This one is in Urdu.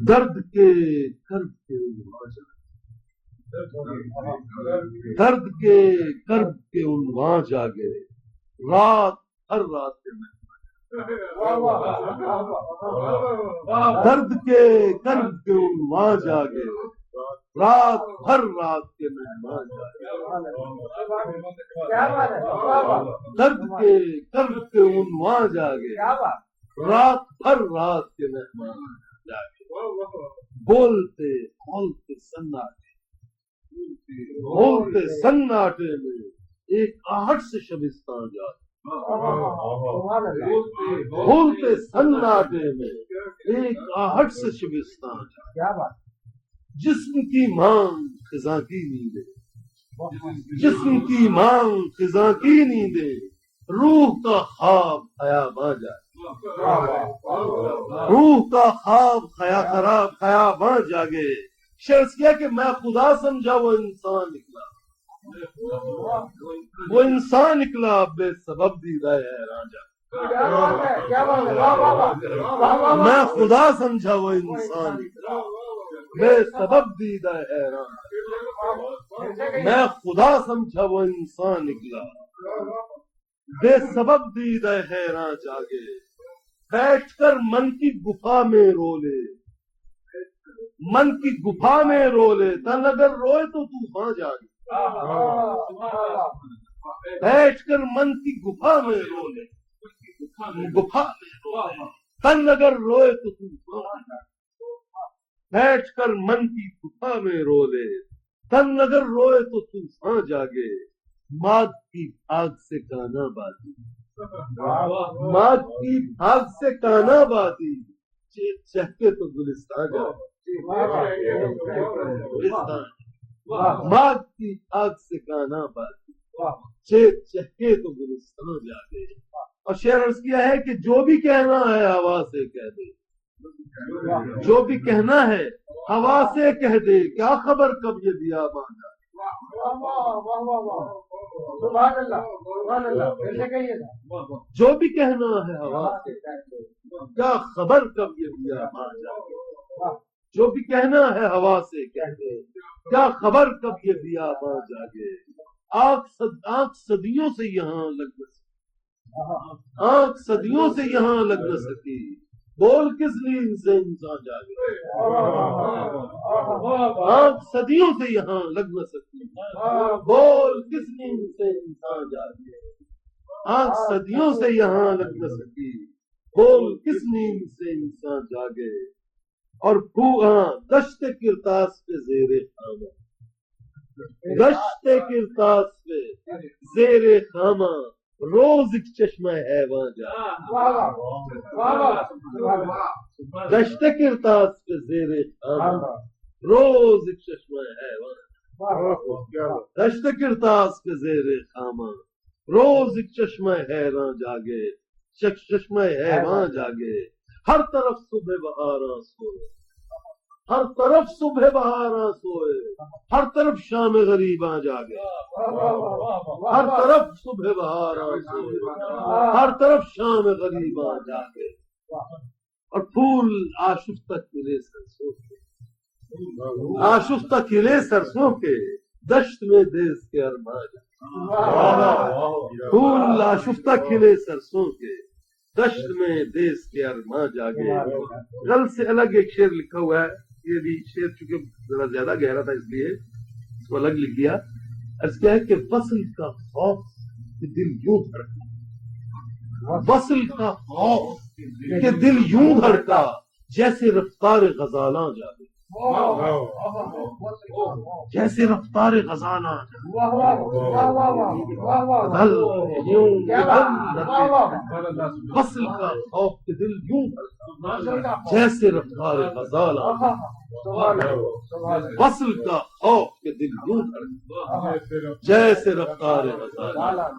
درد کے کرب کے درد کے کرب کے عنواں جاگے، رات ہر رات کے درد کے کرب کے عنواں جاگے، رات ہر رات کے مہمان جاگے، درد کے کرب کے عنواں جاگے، رات ہر رات کے مہمان جاگے، بولتے بولتے سناٹے، بولتے سناٹے میں ایک آہٹ سے شبستان جاگے، بولتے سناٹے میں ایک آہٹ سے شبستان جاگے، جسم کی مانگ خزاں کی نیندیں، جسم کی مانگ خزاں کی نیندیں، روح کا خواب خیاباں جاگے، روح کا خواب خیاباں جاگے۔ شرط کیا کہ میں خدا سمجھا وہ انسان نکلا، وہ انسان نکلا بے سبب دیدہ حیران جاگے، میں خدا سمجھا وہ انسان نکلا بے سبب دیدہ حیران، میں خدا سمجھا وہ انسان نکلا بے سبب دیدہ حیران جاگے، بیٹھ کر من کی گفا میں رو لے، من کی گفا میں رو لے، تن اگر روئے تو طوفان جاگے، بیٹھ کر من کی گفا میں رو لے، گفا میں رو لے، تن اگر روئے تو طوفان جاگے، بیٹھ کر من کی گفا میں رو لے، تن اگر روئے تو طوفان جاگے، ماد کی بھاگ سے کانا بازی، ماد کی بھاگ سے کانا بازی، چہکے تو گلستان جاگے، ماد کی بھاگ سے کانا بازی، چہکے تو گلستان جاگے۔ اور شعر عرض کیا ہے کہ جو بھی کہنا ہے ہوا سے کہہ دے، جو بھی کہنا ہے ہوا سے کہہ دے، کیا خبر کب یہ بیاباں جاگے، جو بھی کہنا ہے ہوا سے کہہ دے، کیا خبر کب یہ بیاباں جاگے، جو بھی کہنا ہے ہوا سے کہہ دے، کیا خبر کب یہ بیاباں جاگے۔ آنکھ صدیوں سے یہاں لگ نہ سکی، آنکھ صدیوں سے یہاں لگ نہ سکی، بول کس نیند سے انسان جاگے، آنکھ صدیوں سے یہاں لگ نہ سکی، بول کس نیند سے انسان جاگے، آنکھ صدیوں سے یہاں لگ نہ سکی، بول کس نیند سے انسان جاگے۔ اور دشت کرتاس پہ زیر خامہ، دشت کرتاس پہ زیر خامہ، روز ایک چشمہ حیواں جاگے، دشت کرتاس پہ زیر خامہ، روز ایک چشمہ حیواں، دشت کرتاس پہ زیر خامہ، روز ایک چشمہ حیراں جاگے، چشمہ حیواں جاگے، ہر طرف صبح بہاراں سوئے، ہر طرف صبح بہاراں سوئے، ہر طرف شام غریباں جاگے، ہر طرف صبح بہاراں سوئے، ہر طرف شام غریباں جاگے۔ اور پھول آشفتہ کھلے سرسوں کے، آشفتہ کھلے سرسوں کے، دشت میں دیس کے ارماں جاگے، پھول آشفتہ کھلے سرسوں کے، دشت میں دیس کے ارماں جاگے۔ کل سے الگ ایک شعر لکھا ہوا ہے، یہ بھی شعر چونکہ ذرا زیادہ گہرا تھا اس لیے اس کو الگ لکھ دیا۔ اس کیا ہے کہ وصل کا خوف کہ دل یوں دھڑکا، وصل کا خوف کہ دل یوں دھڑکا، جیسے رفتار غزالاں جاگے، جیسے رفتار غزالاں وصل کا خوف کہ دل یوں دھڑکا، جیسے رفتار غزالاں، وصل کا خوف کہ دل یوں دھڑکا، جیسے رفتار غزالاں۔